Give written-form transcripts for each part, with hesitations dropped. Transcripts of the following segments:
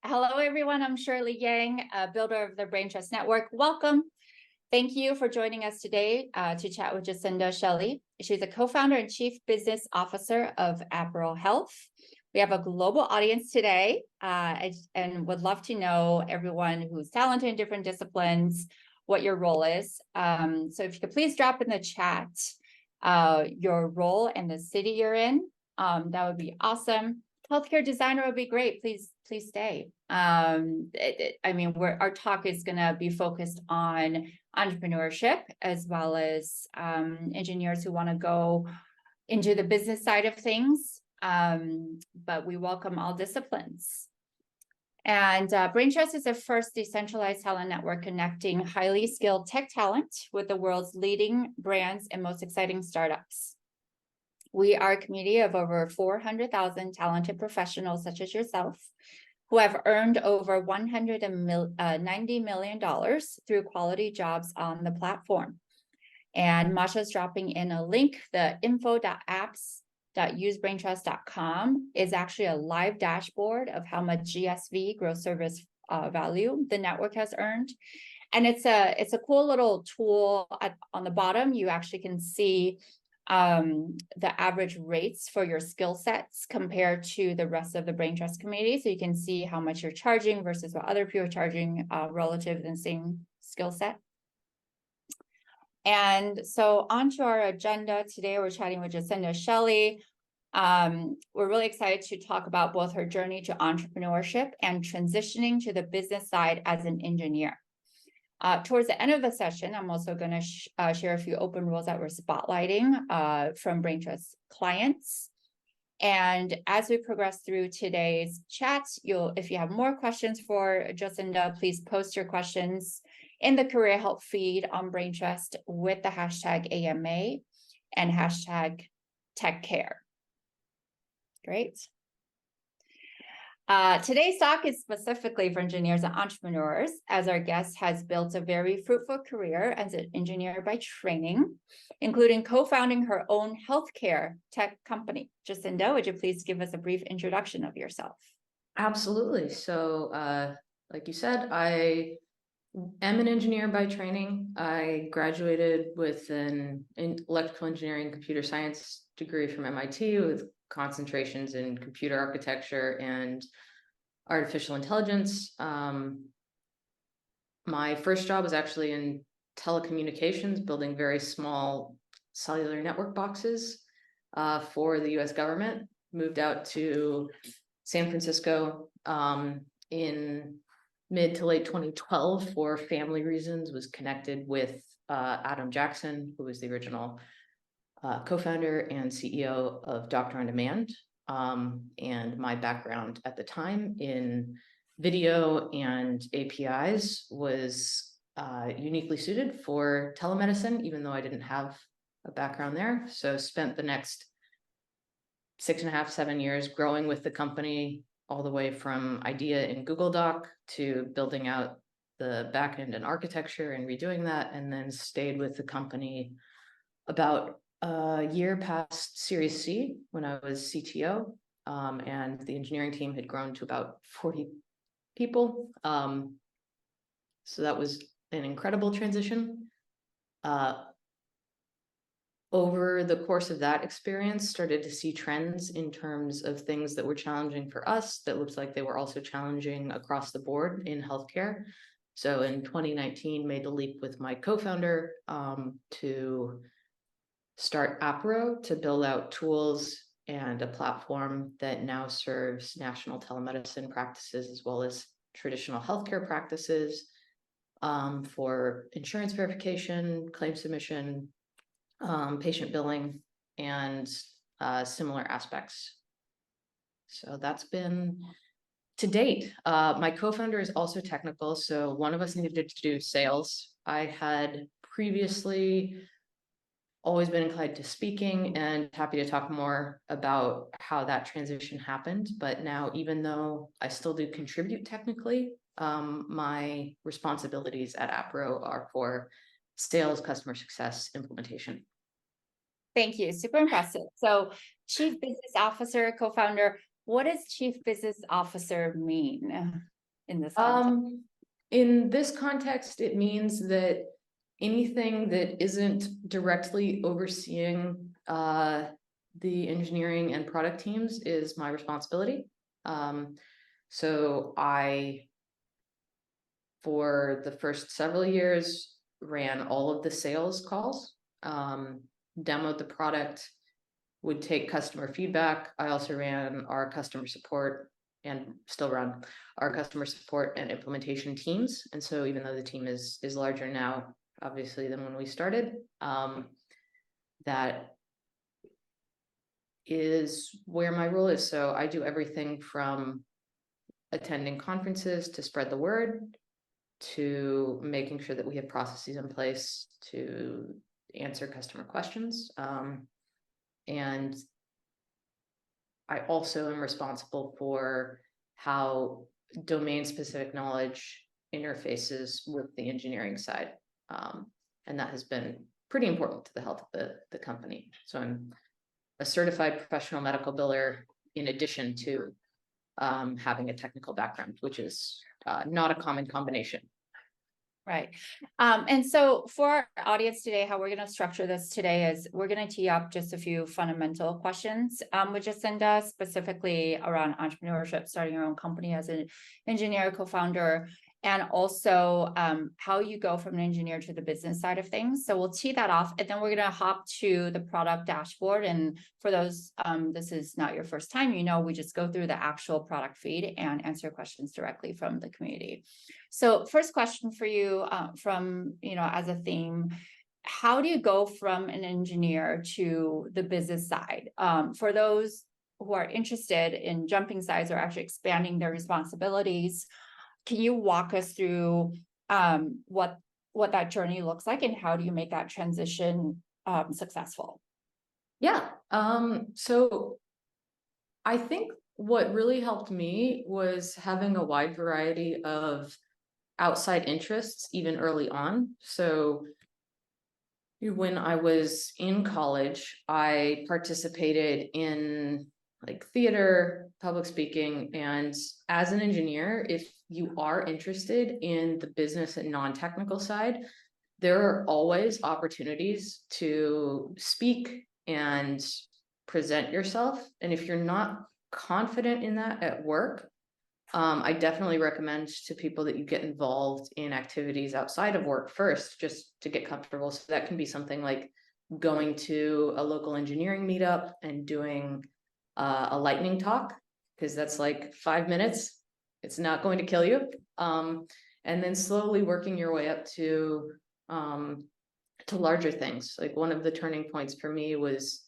Hello, everyone. I'm Shirley Yang, builder of the Brain Trust Network. Welcome. Thank you for joining us today to chat with Jacinda Shelly. She's a co-founder and chief business officer of Apero Health. We have a global audience today and would love to know everyone who's talented in different disciplines, what your role is. So if you could please drop in the chat your role and the city you're in, that would be awesome. Healthcare designer would be great. Please stay. Our talk is going to be focused on entrepreneurship as well as engineers who want to go into the business side of things. But we welcome all disciplines. And Brain Trust is the first decentralized talent network connecting highly skilled tech talent with the world's leading brands and most exciting startups. We are a community of over 400,000 talented professionals such as yourself who have earned over $190 million through quality jobs on the platform. And Masha's dropping in a link. The info.apps.usebraintrust.com is actually a live dashboard of how much GSV, gross service value, the network has earned. And it's a cool little tool. On the bottom, you actually can see the average rates for your skill sets compared to the rest of the Brain Trust community. So you can see how much you're charging versus what other people are charging relative to the same skill set. And so onto our agenda today, we're chatting with Jacinda Shelly. We're really excited to talk about both her journey to entrepreneurship and transitioning to the business side as an engineer. Towards the end of the session, I'm also going to share a few open roles that we're spotlighting from Brain Trust clients. And as we progress through today's chats, if you have more questions for Jacinda, please post your questions in the career help feed on Brain Trust with the hashtag AMA and hashtag TechCare. Great. Today's talk is specifically for engineers and entrepreneurs, as our guest has built a very fruitful career as an engineer by training, including co-founding her own healthcare tech company. Jacinda, would you please give us a brief introduction of yourself? Absolutely. So, like you said, I am an engineer by training. I graduated with an electrical engineering computer science degree from MIT with concentrations in computer architecture and artificial intelligence. My first job was actually in telecommunications, building very small cellular network boxes for the US government. Moved out to San Francisco in mid to late 2012 for family reasons, was connected with Adam Jackson, who was the original co-founder and CEO of Doctor on Demand, and my background at the time in video and APIs was uniquely suited for telemedicine, even though I didn't have a background there. So spent the next 6.5, 7 years growing with the company, all the way from idea in Google Doc to building out the backend and architecture and redoing that, and then stayed with the company about a year past Series C when I was CTO, and the engineering team had grown to about 40 people. So that was an incredible transition. Over the course of that experience, started to see trends in terms of things that were challenging for us that looked like they were also challenging across the board in healthcare. So in 2019, made the leap with my co-founder to start Apero to build out tools and a platform that now serves national telemedicine practices as well as traditional healthcare practices for insurance verification, claim submission, patient billing, and similar aspects. So that's been to date. My co-founder is also technical, so one of us needed to do sales. I had previously always been inclined to speaking and happy to talk more about how that transition happened. But now, even though I still do contribute technically, my responsibilities at Apero are for sales, customer success, implementation. Thank you. Super impressive. So Chief Business Officer, co-founder, what does Chief Business Officer mean in this context? In this context, it means that anything that isn't directly overseeing the engineering and product teams is my responsibility. So I, for the first several years, ran all of the sales calls, demoed the product, would take customer feedback. I also ran our customer support and still run our customer support and implementation teams. And so even though the team is larger now, obviously, than when we started, that is where my role is. So I do everything from attending conferences to spread the word, to making sure that we have processes in place to answer customer questions. And I also am responsible for how domain-specific knowledge interfaces with the engineering side. And that has been pretty important to the health of the company. So I'm a certified professional medical biller in addition to having a technical background, which is not a common combination. Right. And so for our audience today, how we're going to structure this today is we're going to tee up just a few fundamental questions with Jacinda, specifically around entrepreneurship, starting your own company as an engineer, co-founder, and also how you go from an engineer to the business side of things. So we'll tee that off, and then we're going to hop to the product dashboard. And for those, this is not your first time, we just go through the actual product feed and answer questions directly from the community. So first question for you from, as a theme, how do you go from an engineer to the business side? For those who are interested in jumping sides or actually expanding their responsibilities, can you walk us through what that journey looks like, and how do you make that transition successful? Yeah. So I think what really helped me was having a wide variety of outside interests, even early on. So when I was in college, I participated in like theater, public speaking, and as an engineer, if you are interested in the business and non-technical side, there are always opportunities to speak and present yourself. And if you're not confident in that at work, I definitely recommend to people that you get involved in activities outside of work first, just to get comfortable. So that can be something like going to a local engineering meetup and doing a lightning talk, because that's like 5 minutes. It's not going to kill you. And then slowly working your way up to larger things. Like one of the turning points for me was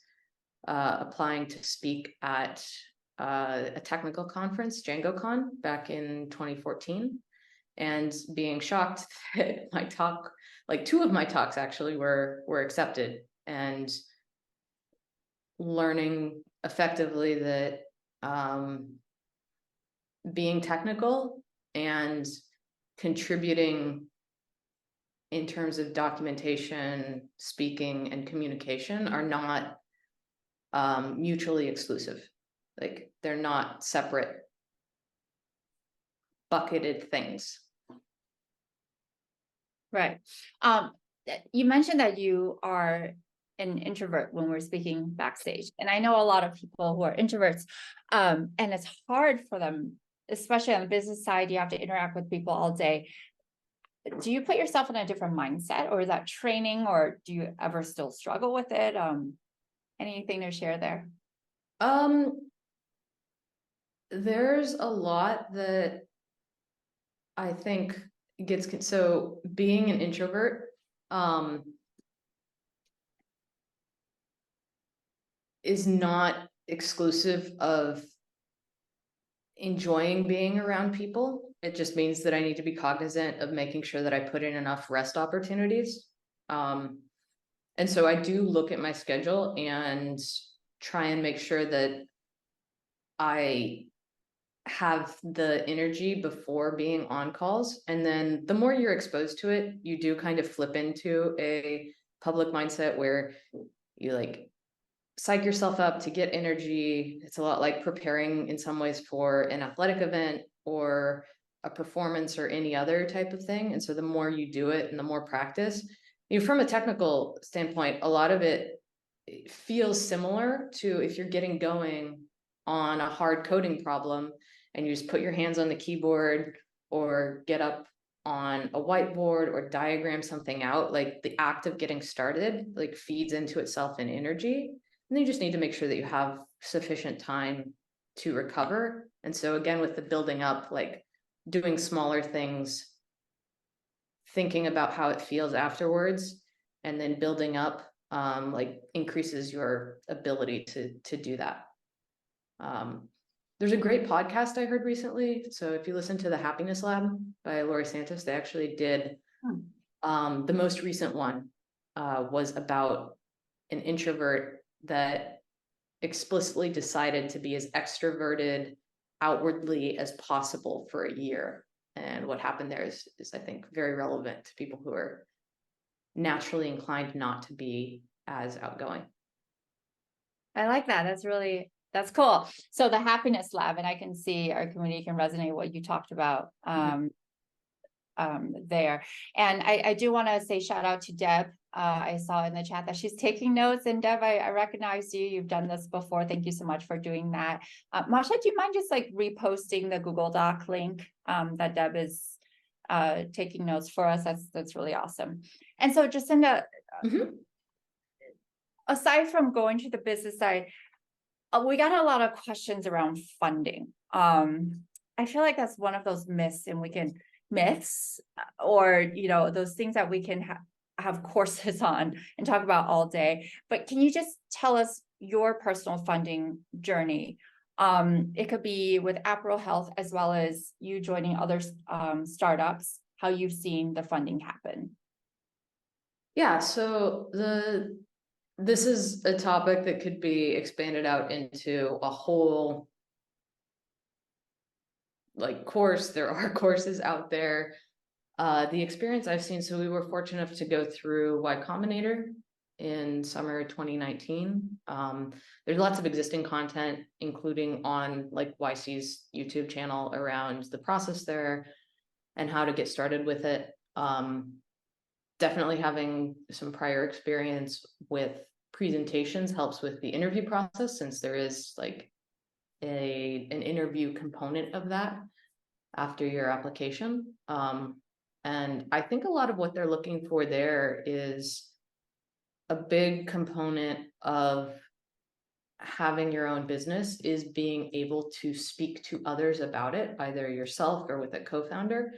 applying to speak at a technical conference, DjangoCon, back in 2014, and being shocked that my talk, like 2 of my talks actually were accepted, and learning effectively that being technical and contributing in terms of documentation, speaking, and communication are not mutually exclusive. Like they're not separate, bucketed things. Right. You mentioned that you are an introvert when we're speaking backstage. And I know a lot of people who are introverts, and it's hard for them, especially on the business side. You have to interact with people all day. Do you put yourself in a different mindset, or is that training, or do you ever still struggle with it? Anything to share there? There's a lot that I think gets, so being an introvert, is not exclusive of enjoying being around people. It just means that I need to be cognizant of making sure that I put in enough rest opportunities. And so I do look at my schedule and try and make sure that I have the energy before being on calls. And then the more you're exposed to it, you do kind of flip into a public mindset where you like psych yourself up to get energy. It's a lot like preparing in some ways for an athletic event or a performance or any other type of thing. And so the more you do it and the more practice, from a technical standpoint, a lot of it feels similar to if you're getting going on a hard coding problem and you just put your hands on the keyboard or get up on a whiteboard or diagram something out. Like the act of getting started like feeds into itself in energy. And you just need to make sure that you have sufficient time to recover. And so again, with the building up, like doing smaller things, thinking about how it feels afterwards, and then building up, like increases your ability to do that. There's a great podcast I heard recently. So if you listen to the Happiness Lab by Laurie Santos, they actually did, the most recent one was about an introvert that explicitly decided to be as extroverted outwardly as possible for a year. And what happened there is I think very relevant to people who are naturally inclined not to be as outgoing. I like that. That's cool. So the Happiness Lab, and I can see our community can resonate what you talked about there. And I do want to say shout out to Deb. I saw in the chat that she's taking notes, and Deb, I recognize you. You've done this before. Thank you so much for doing that. Masha, do you mind just like reposting the Google Doc link that Deb is taking notes for us? That's really awesome. And so Jacinda, aside from going to the business side, we got a lot of questions around funding. I feel like that's one of those myths or those things that we can have courses on and talk about all day. But can you just tell us your personal funding journey? It could be with Apero Health as well as you joining other startups, how you've seen the funding happen. Yeah, so this is a topic that could be expanded out into a whole like course. There are courses out there. The experience I've seen, so we were fortunate enough to go through Y Combinator in summer 2019. There's lots of existing content, including on like YC's YouTube channel around the process there and how to get started with it. Definitely having some prior experience with presentations helps with the interview process, since there is like an interview component of that after your application. And I think a lot of what they're looking for there is a big component of having your own business is being able to speak to others about it, either yourself or with a co-founder.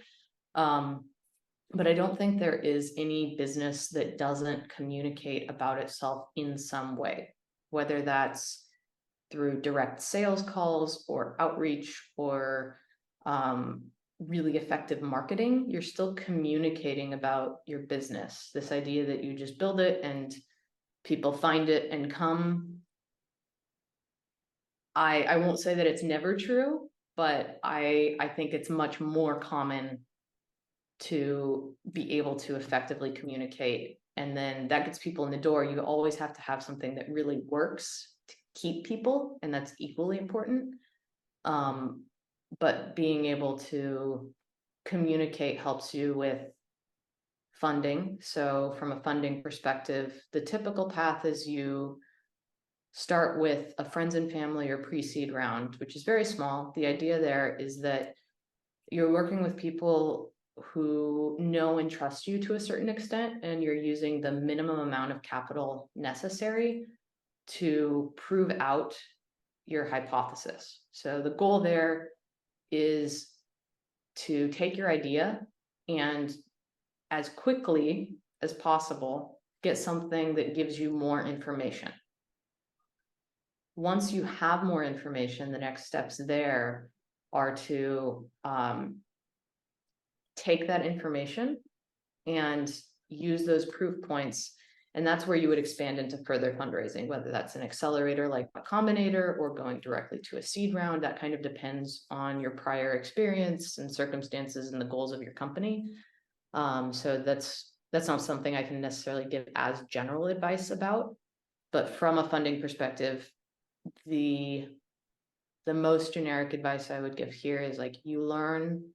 But I don't think there is any business that doesn't communicate about itself in some way, whether that's through direct sales calls or outreach or really effective marketing. You're still communicating about your business. This idea that you just build it and people find it and come. I won't say that it's never true, but I think it's much more common to be able to effectively communicate. And then that gets people in the door. You always have to have something that really works to keep people, and that's equally important. But being able to communicate helps you with funding. So from a funding perspective, the typical path is you start with a friends and family or pre-seed round, which is very small. The idea there is that you're working with people who know and trust you to a certain extent, and you're using the minimum amount of capital necessary to prove out your hypothesis. So the goal there is to take your idea and as quickly as possible, get something that gives you more information. Once you have more information, the next steps there are to take that information and use those proof points. And that's where you would expand into further fundraising, whether that's an accelerator like a Combinator or going directly to a seed round. That kind of depends on your prior experience and circumstances and the goals of your company. So that's not something I can necessarily give as general advice about. But from a funding perspective, the most generic advice I would give here is like you learn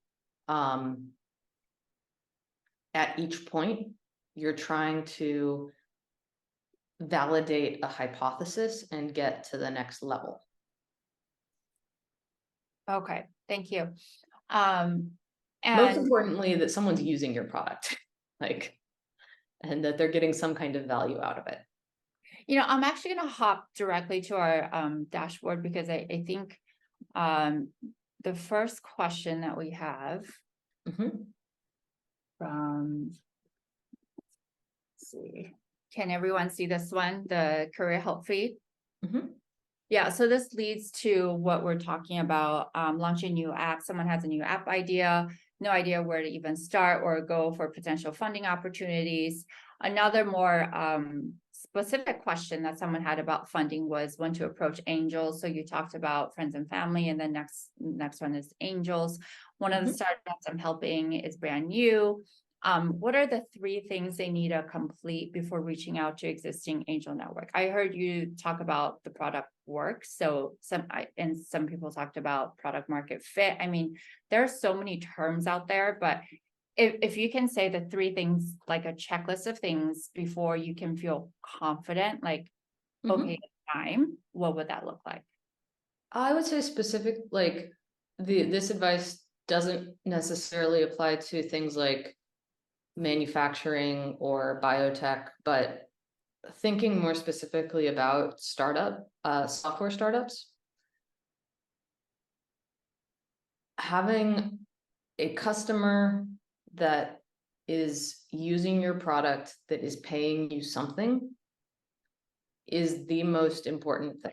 at each point, you're trying to validate a hypothesis and get to the next level. Okay, thank you. Most And importantly, that someone's using your product, like, and that they're getting some kind of value out of it. I'm actually going to hop directly to our dashboard because I think the first question that we have from, let's see, can everyone see this one, the career help feed? Yeah, so this leads to what we're talking about, launching new apps. Someone has a new app idea, no idea where to even start or go for potential funding opportunities. Another more specific question that someone had about funding was when to approach angels. So you talked about friends and family, and then next one is angels. One of the startups I'm helping is brand new. What are the 3 things they need to complete before reaching out to existing angel network? I heard you talk about the product work. So some people talked about product market fit. I mean, there are so many terms out there, but if you can say the 3 things, like a checklist of things before you can feel confident, like, okay, time, what would that look like? I would say specific, like this advice doesn't necessarily apply to things like manufacturing or biotech, but thinking more specifically about software startups, having a customer that is using your product that is paying you something is the most important thing.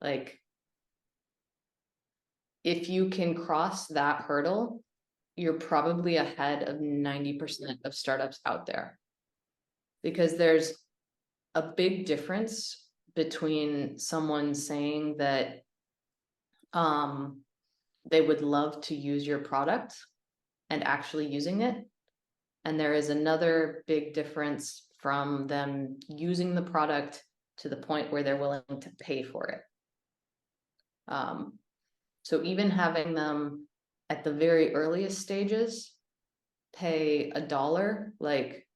Like if you can cross that hurdle, you're probably ahead of 90% of startups out there, because there's a big difference between someone saying that they would love to use your product and actually using it. And there is another big difference from them using the product to the point where they're willing to pay for it. So even having them at the very earliest stages pay $1, like,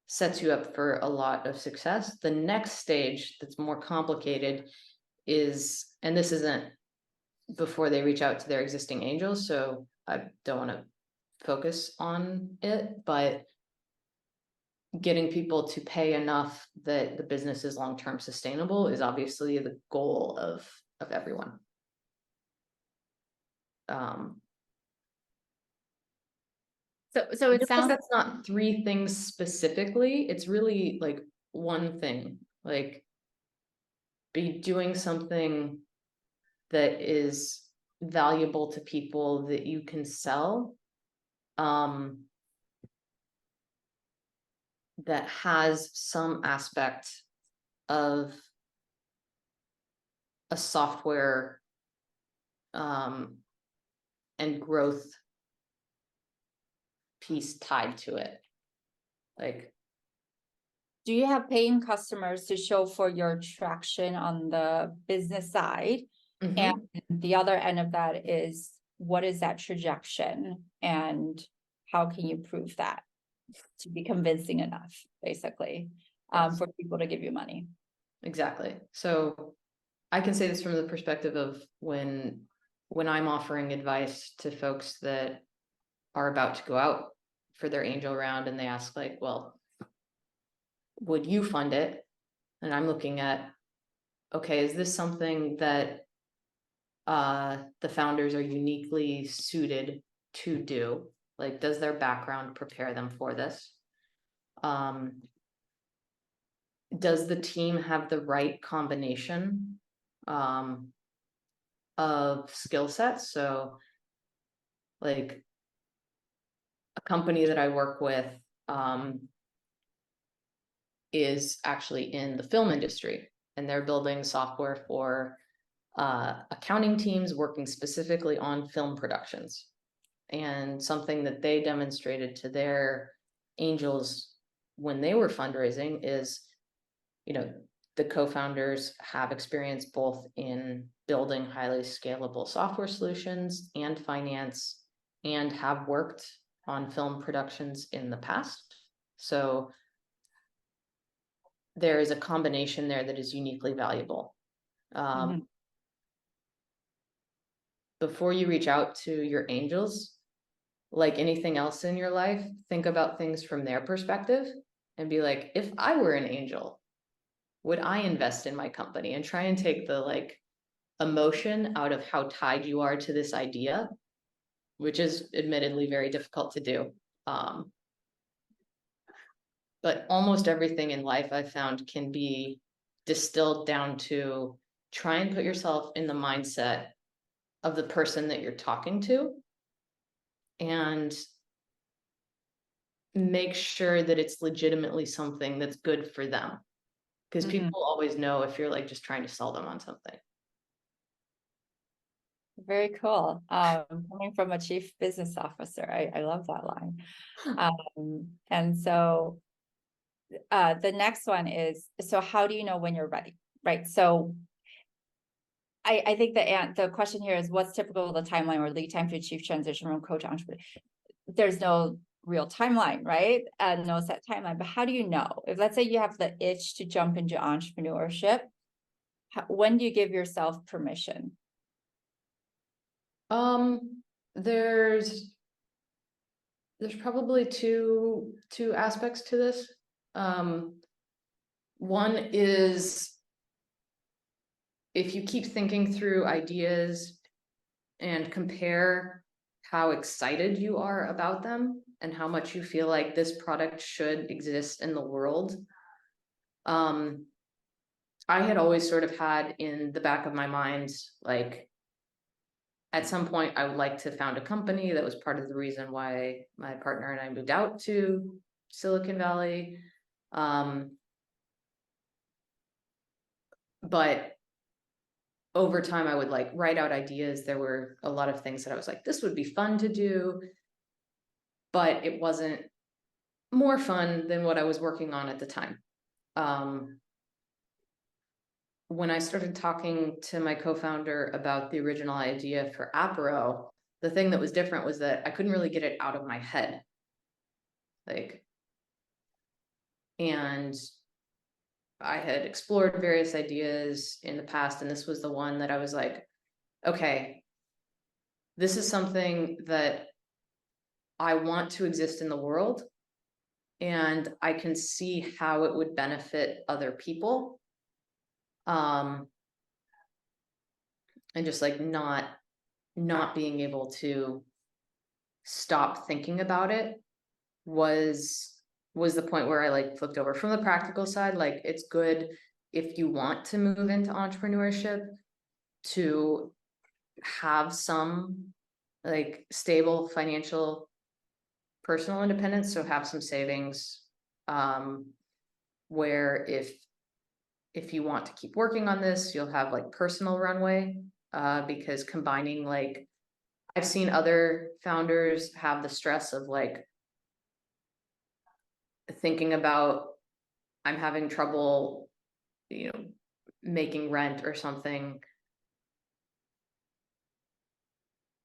sets you up for a lot of success. The next stage that's more complicated is, and this isn't before they reach out to their existing angels, so I don't want to focus on it, but getting people to pay enough that the business is long-term sustainable is obviously the goal of everyone. So it sounds that's not 3 things specifically. It's really like one thing, like be doing something that is valuable to people that you can sell, that has some aspect of a software and growth piece tied to it. Like, do you have paying customers to show for your traction on the business side? And the other end of that is, what is that trajectory and how can you prove that to be convincing enough, basically, for people to give you money? Exactly. So I can say this from the perspective of when I'm offering advice to folks that are about to go out for their angel round and they ask, like, well, would you fund it? And I'm looking at, okay, is this something that the founders are uniquely suited to do? Like, does their background prepare them for this? Does the team have the right combination of skill sets? So, like, a company that I work with is actually in the film industry, and they're building software for accounting teams working specifically on film productions. And something that they demonstrated to their angels when they were fundraising is, the co-founders have experience both in building highly scalable software solutions and finance, and have worked on film productions in the past. So there is a combination there that is uniquely valuable. Before you reach out to your angels, like anything else in your life, think about things from their perspective and be like, if I were an angel, would I invest in my company? And try and take the emotion out of how tied you are to this idea, which is admittedly very difficult to do. But almost everything in life I've found can be distilled down to try and put yourself in the mindset of the person that you're talking to, and make sure that it's legitimately something that's good for them. Because people always know if you're just trying to sell them on something. Very cool. Coming from a chief business officer, I love that line. And so the next one is, so how do you know when you're ready? Right. So I think the question here is, what's typical of the timeline or lead time to achieve transition from coach to entrepreneur? There's no real timeline, right? And no set timeline, but how do you know? If let's say you have the itch to jump into entrepreneurship, when do you give yourself permission? There's probably two aspects to this. One is, if you keep thinking through ideas and compare how excited you are about them and how much you feel like this product should exist in the world. I had always sort of had in the back of my mind, at some point I would like to found a company. That was part of the reason why my partner and I moved out to Silicon Valley. But over time I would write out ideas. There were a lot of things that I was like, this would be fun to do, but it wasn't more fun than what I was working on at the time. When I started talking to my co-founder about the original idea for Apero, the thing that was different was that I couldn't really get it out of my head. And I had explored various ideas in the past, and this was the one that I was like, okay, this is something that I want to exist in the world, and I can see how it would benefit other people. And just not being able to stop thinking about it was the point where I flipped over. From the practical side, it's good if you want to move into entrepreneurship to have some stable financial personal independence, so have some savings, where if you want to keep working on this, you'll have personal runway, because combining I've seen other founders have the stress of thinking about, I'm having trouble, making rent or something.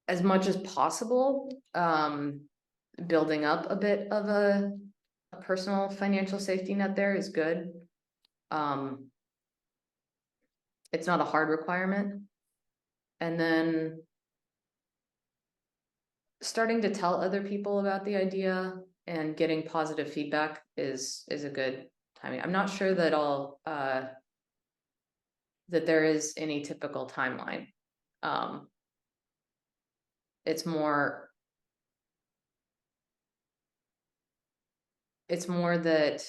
As much as possible, building up a bit of a personal financial safety net there is good. It's not a hard requirement. And then starting to tell other people about the idea and getting positive feedback is a good timing. I'm not sure that that there is any typical timeline. It's more that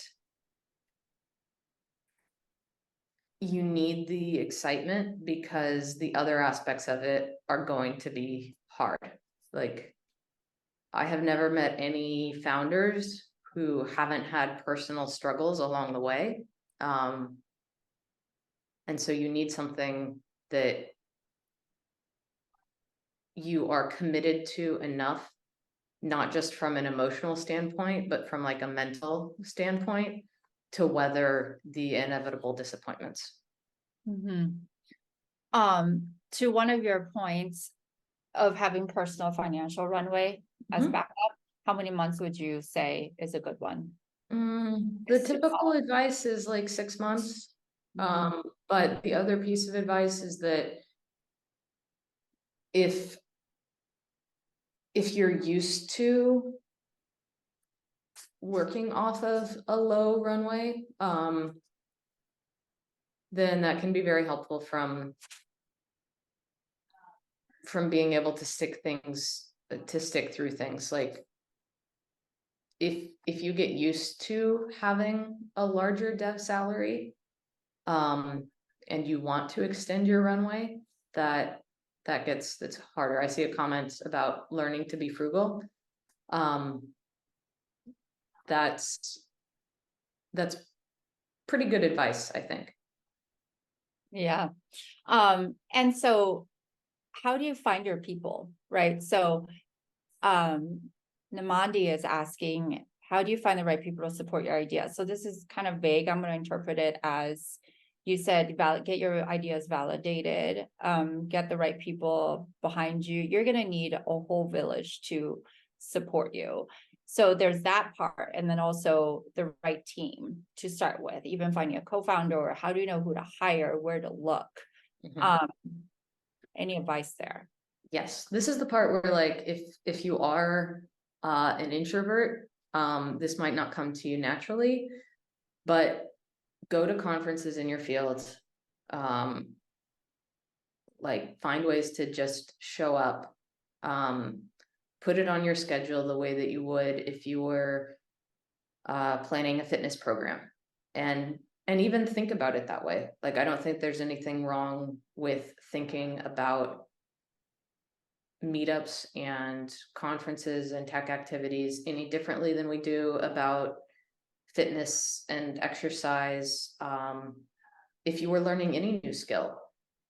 you need the excitement because the other aspects of it are going to be hard. I have never met any founders who haven't had personal struggles along the way. And so you need something that you are committed to enough not just from an emotional standpoint, but from like a mental standpoint to weather the inevitable disappointments. To one of your points of having personal financial runway as Mhm. backup, how many months would you say is a good one? The typical advice is like 6 months. But the other piece of advice is that if you're used to working off of a low runway, then that can be very helpful from being able to stick through things. Like if you get used to having a larger dev salary, and you want to extend your runway, that's harder. I see a comment about learning to be frugal. That's pretty good advice, I think. Yeah. And so how do you find your people, right? So Namandi is asking, how do you find the right people to support your ideas? So this is kind of vague. I'm going to interpret it as you said, get your ideas validated, get the right people behind you. You're going to need a whole village to support you. So there's that part. And then also the right team to start with, even finding a co-founder, or how do you know who to hire, where to look? Any advice there? Yes, this is the part where like if you are an introvert, this might not come to you naturally, but go to conferences in your field. Like find ways to just show up. Put it on your schedule the way that you would if you were planning a fitness program, and even think about it that way. Like I don't think there's anything wrong with thinking about meetups and conferences and tech activities any differently than we do about fitness and exercise. If you were learning any new skill,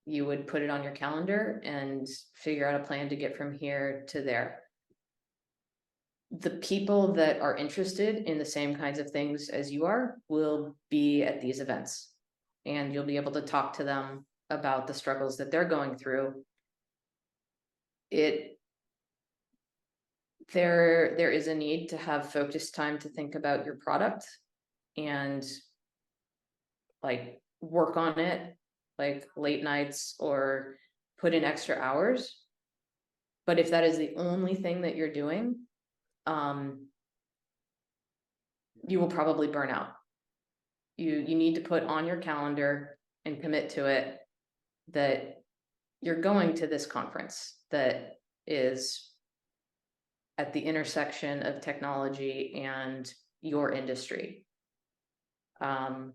you would put it on your calendar and figure out a plan to get from here to there. The people that are interested in the same kinds of things as you are will be at these events, and you'll be able to talk to them about the struggles that they're going through. There is a need to have focused time to think about your product and like work on it, like late nights or put in extra hours. But if that is the only thing that you're doing, you will probably burn out. You need to put on your calendar and commit to it that you're going to this conference that is at the intersection of technology and your industry. You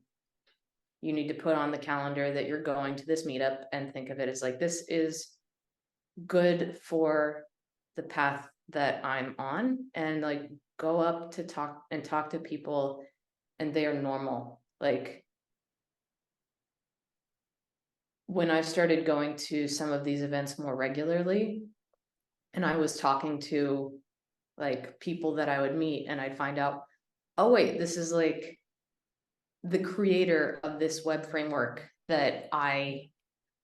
need to put on the calendar that you're going to this meetup and think of it as like, this is good for the path that I'm on, and like go up to talk to people, and they are normal. Like when I started going to some of these events more regularly, and I was talking to like people that I would meet, and I'd find out, oh wait, this is like the creator of this web framework that I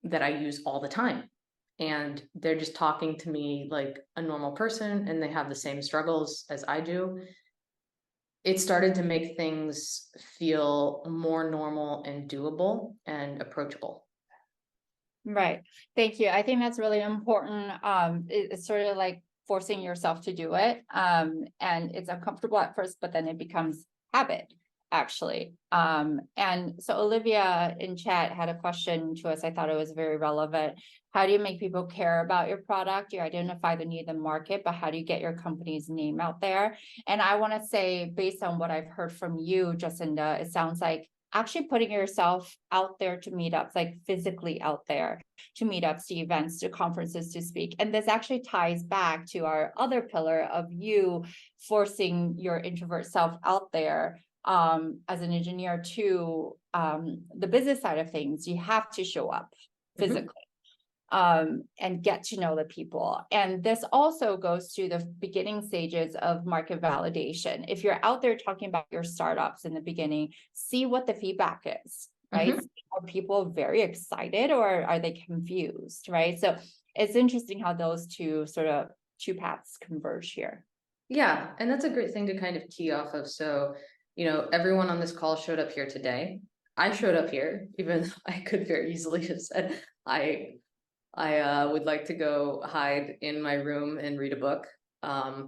use all the time. And they're just talking to me like a normal person, and they have the same struggles as I do. It started to make things feel more normal and doable and approachable. Right. Thank you. I think that's really important. It's sort of like forcing yourself to do it. And it's uncomfortable at first, but then it becomes habit, actually. And so Olivia in chat had a question to us. I thought it was very relevant. How do you make people care about your product? You identify the need in the market, but how do you get your company's name out there? And I want to say, based on what I've heard from you, Jacinda, it sounds like actually putting yourself out there to meetups, like physically out there to meetups, to events, to conferences to speak. And this actually ties back to our other pillar of you forcing your introvert self out there as an engineer to the business side of things. You have to show up physically. and get to know the people. And this also goes to the beginning stages of market validation. If you're out there talking about your startups in the beginning, see what the feedback is, right? Are people very excited or are they confused, right? So it's interesting how those two paths converge here. Yeah, and that's a great thing to kind of key off of. So, everyone on this call showed up here today. I showed up here, even though I could very easily have said I would like to go hide in my room and read a book. I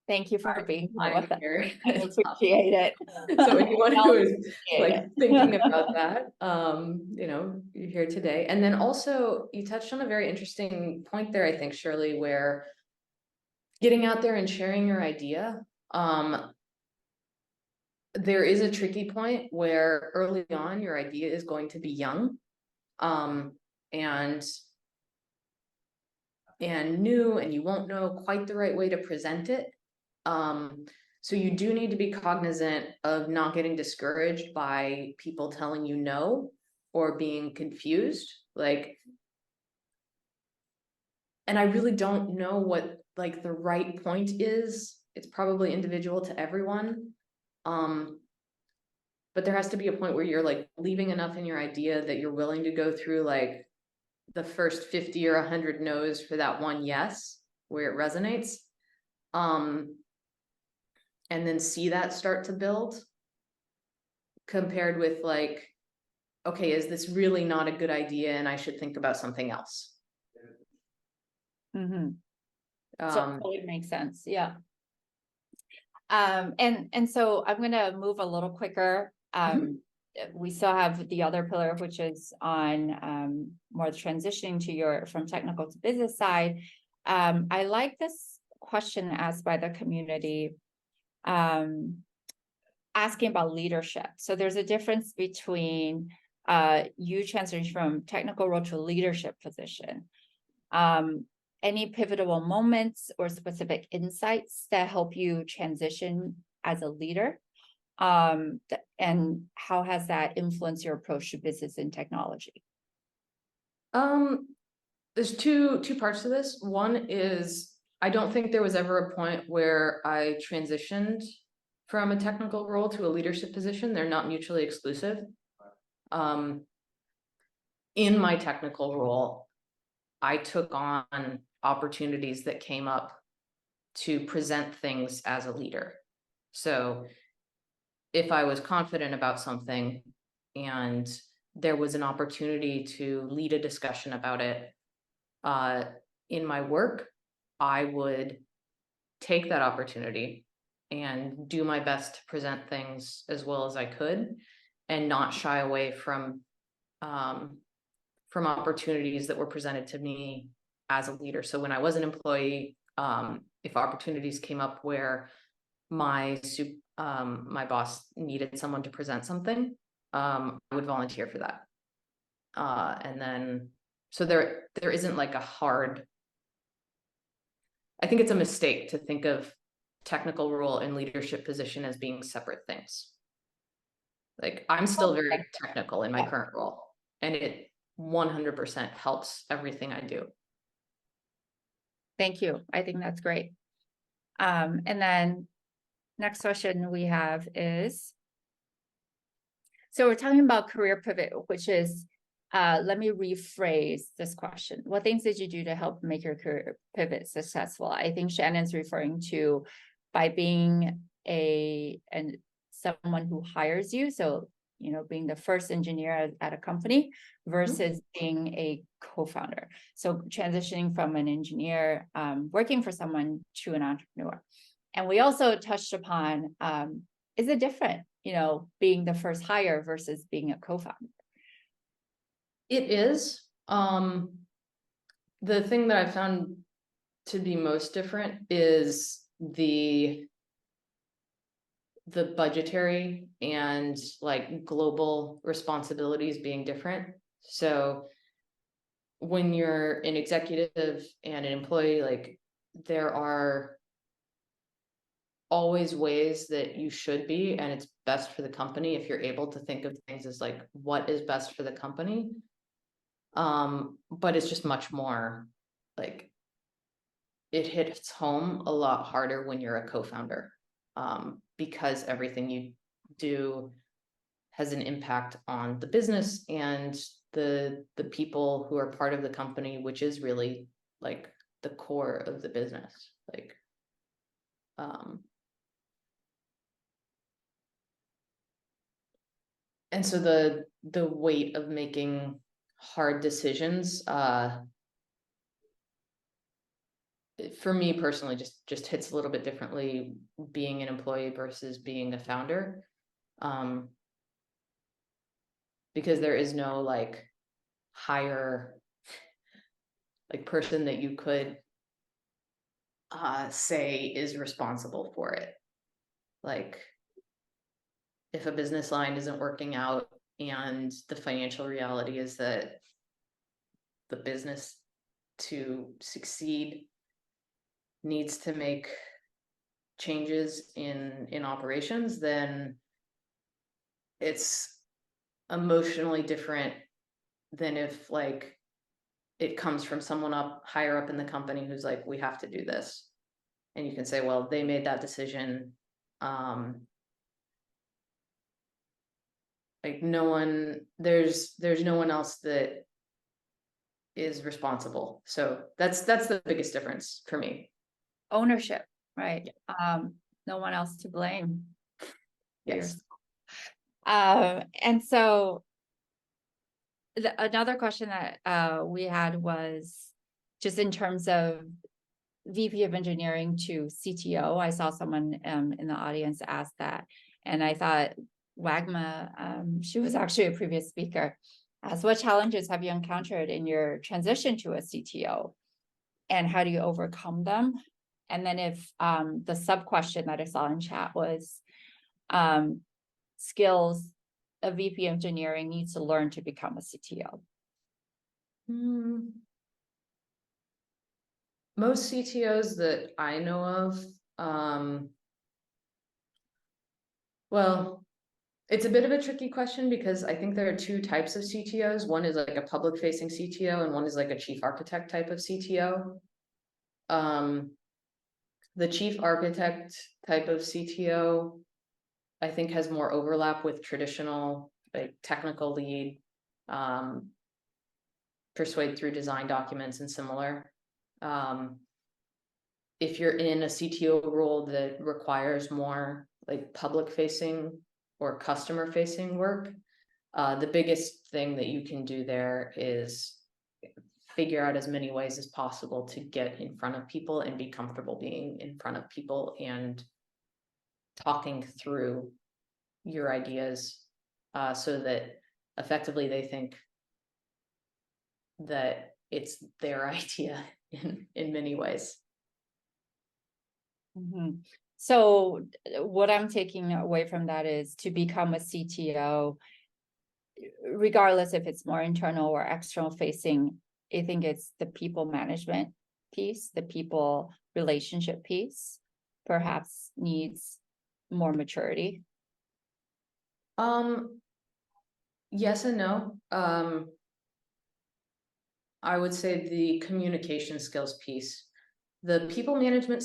Thank you for being here I'm with us. here. I appreciate it. So anyone who is Appreciate thinking about that, you're here today. And then also you touched on a very interesting point there, I think, Shirley, where getting out there and sharing your idea. There is a tricky point where early on your idea is going to be young, and new, and you won't know quite the right way to present it. So you do need to be cognizant of not getting discouraged by people telling you no or being confused. And I really don't know what the right point is. It's probably individual to everyone. But there has to be a point where you're leaving enough in your idea that you're willing to go through the first 50 or 100 no's for that one yes, where it resonates. And then see that start to build, compared with okay, is this really not a good idea and I should think about something else? So it makes sense. Yeah. And so I'm going to move a little quicker. We still have the other pillar, which is on more transitioning to from technical to business side. I like this question asked by the community, asking about leadership. So there's a difference between you transitioning from technical role to a leadership position. Any pivotal moments or specific insights that help you transition as a leader? And how has that influenced your approach to business and technology? There's two parts to this. One is, I don't think there was ever a point where I transitioned from a technical role to a leadership position. They're not mutually exclusive. In my technical role, I took on opportunities that came up to present things as a leader. So if I was confident about something and there was an opportunity to lead a discussion about it in my work, I would take that opportunity and do my best to present things as well as I could, and not shy away from opportunities that were presented to me as a leader. So when I was an employee, if opportunities came up where my boss needed someone to present something, I would volunteer for that. And then, so there isn't a hard, I think it's a mistake to think of technical role and leadership position as being separate things. I'm still very technical in my current role, and it 100% helps everything I do. Thank you. I think that's great. And then next question we have is, so we're talking about career pivot, which is, let me rephrase this question. What things did you do to help make your career pivot successful? I think Shannon's referring to by being someone who hires you. So, being the first engineer at a company versus being a co-founder. So transitioning from an engineer, working for someone, to an entrepreneur. And we also touched upon, is it different, being the first hire versus being a co-founder? It is. The thing that I found to be most different is the budgetary and global responsibilities being different. So when you're an executive and an employee, there are always ways that you should be, and it's best for the company if you're able to think of things as what is best for the company. But it's just much more like it hits home a lot harder when you're a co-founder, because everything you do has an impact on the business and the people who are part of the company, which is really like the core of the business. Like, and so the weight of making hard decisions, for me personally, just hits a little bit differently being an employee versus being a founder. Because there is no like higher like person that you could say is responsible for it. Like if a business line isn't working out and the financial reality is that the business to succeed needs to make changes in operations, then it's emotionally different than if like it comes from someone up higher up in the company who's like, we have to do this. And you can say, well, they made that decision. Like no one, there's no one else that is responsible. So that's the biggest difference for me. Ownership, right? No one else to blame. Yes. And so another question that we had was just in terms of VP of engineering to CTO. I saw someone in the audience ask that, and I thought Wagma, she was actually a previous speaker, asked what challenges have you encountered in your transition to a CTO, and how do you overcome them? And then if the sub question that I saw in chat was skills a VP engineering needs to learn to become a CTO. Most CTOs that I know of, well, it's a bit of a tricky question because I think there are two types of CTOs. One is like a public facing CTO and one is like a chief architect type of CTO. The chief architect type of CTO, I think has more overlap with traditional like technical lead, persuade through design documents and similar. If you're in a CTO role that requires more like public facing or customer facing work, the biggest thing that you can do there is figure out as many ways as possible to get in front of people and be comfortable being in front of people and talking through your ideas, so that effectively they think that it's their idea in many ways. So what I'm taking away from that is to become a CTO, regardless if it's more internal or external facing, I think it's the people management piece, the people relationship piece, perhaps needs more maturity. Yes and no. I would say the communication skills piece, the people management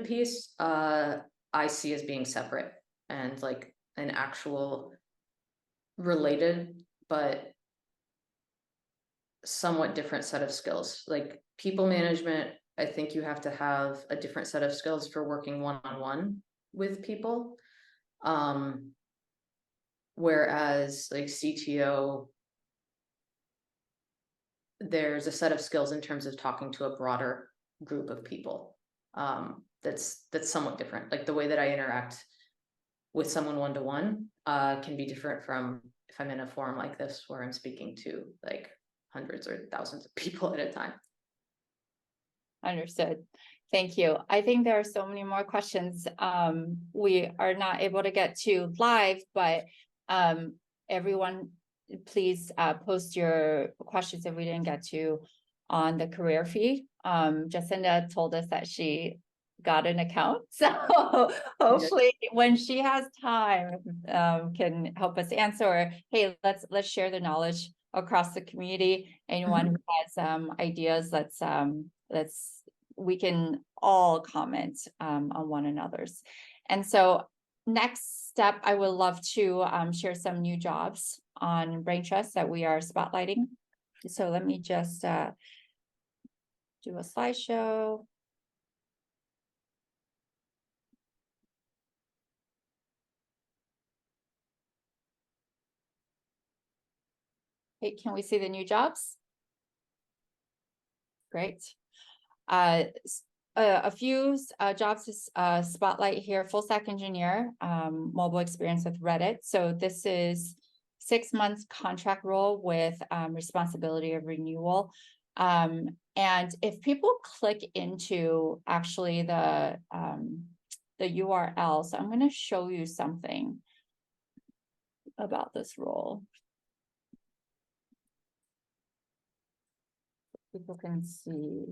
piece, I see as being separate and like an actual related, but somewhat different set of skills. Like people management, I think you have to have a different set of skills for working one-on-one with people. Whereas like CTO, there's a set of skills in terms of talking to a broader group of people. That's somewhat different. Like the way that I interact with someone one-to-one can be different from if I'm in a forum like this where I'm speaking to like hundreds or thousands of people at a time. Understood. Thank you. I think there are so many more questions we are not able to get to live, but everyone, please post your questions if we didn't get to on the career feed. Jacinda told us that she got an account, so hopefully when she has time can help us answer. Or, hey, let's share the knowledge across the community. Anyone who has ideas, we can all comment on one another's. And so next step, I would love to share some new jobs on Brain Trust that we are spotlighting. So let me just do a slideshow. Hey, can we see the new jobs? Great. A few jobs to spotlight here: full stack engineer, mobile experience with Reddit. So this is 6 months contract role with responsibility of renewal. And if people click into actually the URL, so I'm going to show you something about this role. People can see.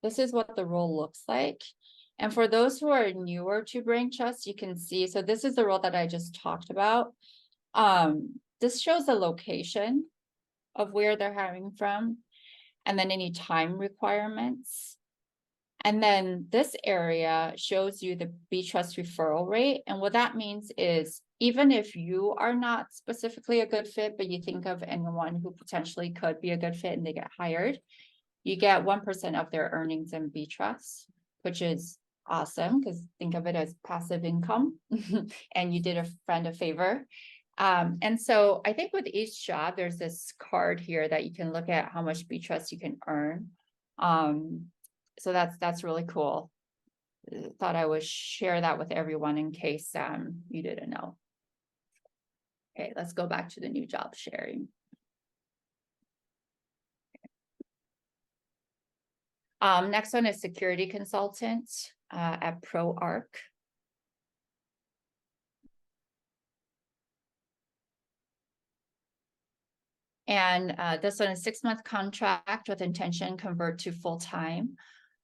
This is what the role looks like. And for those who are newer to Brain Trust, you can see, so this is the role that I just talked about. This shows the location of where they're hiring from, and then any time requirements. And then this area shows you the B-Trust referral rate. And what that means is, even if you are not specifically a good fit, but you think of anyone who potentially could be a good fit and they get hired, you get 1% of their earnings in B-Trust, which is awesome, because think of it as passive income and you did a friend a favor. And so I think with each job, there's this card here that you can look at how much B-Trust you can earn. So that's really cool. Thought I would share that with everyone in case you didn't know. Okay, let's go back to the new job sharing. Next one is security consultant at ProArc. And this one is 6-month contract with intention convert to full-time.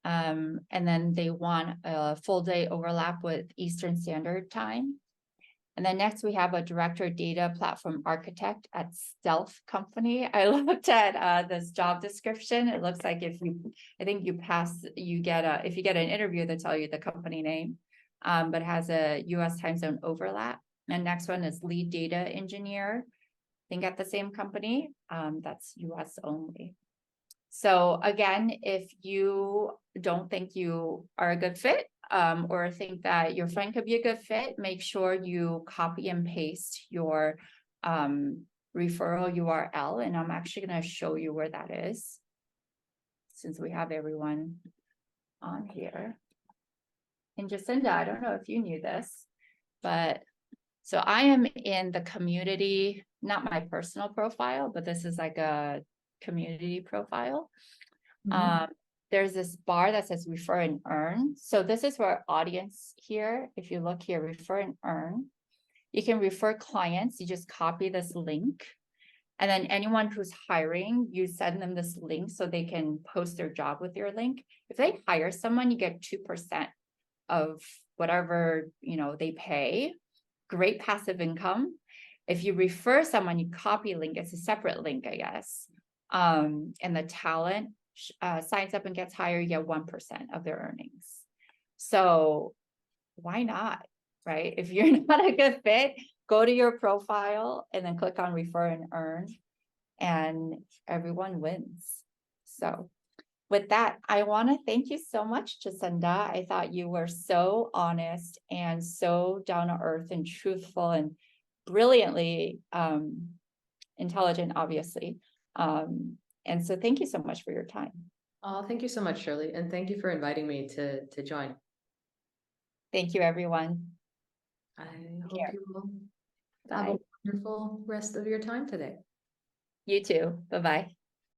And then they want a full day overlap with Eastern Standard Time. And then next we have a director data platform architect at Stealth Company. I looked at this job description. It looks like if you pass, you get if you get an interview, they tell you the company name, but it has a US time zone overlap. And next one is lead data engineer. I think at the same company, that's US only. So again, if you don't think you are a good fit, or think that your friend could be a good fit, make sure you copy and paste your referral URL. And I'm actually going to show you where that is, since we have everyone on here. And Jacinda, I don't know if you knew this, but so I am in the community, not my personal profile, but this is like a community profile. There's this bar that says refer and earn. So this is for our audience here. If you look here, refer and earn. You can refer clients. You just copy this link. And then anyone who's hiring, you send them this link so they can post their job with your link. If they hire someone, you get 2% of whatever, they pay. Great passive income. If you refer someone, you copy a link. It's a separate link, I guess. And the talent signs up and gets hired, you get 1% of their earnings. So why not, right? If you're not a good fit, go to your profile and then click on refer and earn, and everyone wins. So with that, I want to thank you so much, Jacinda. I thought you were so honest and so down to earth and truthful and brilliantly intelligent, obviously. And so thank you so much for your time. Oh, thank you so much, Shirley. And thank you for inviting me to join. Thank you, everyone. I hope you will have a wonderful rest of your time today. You too. Bye-bye.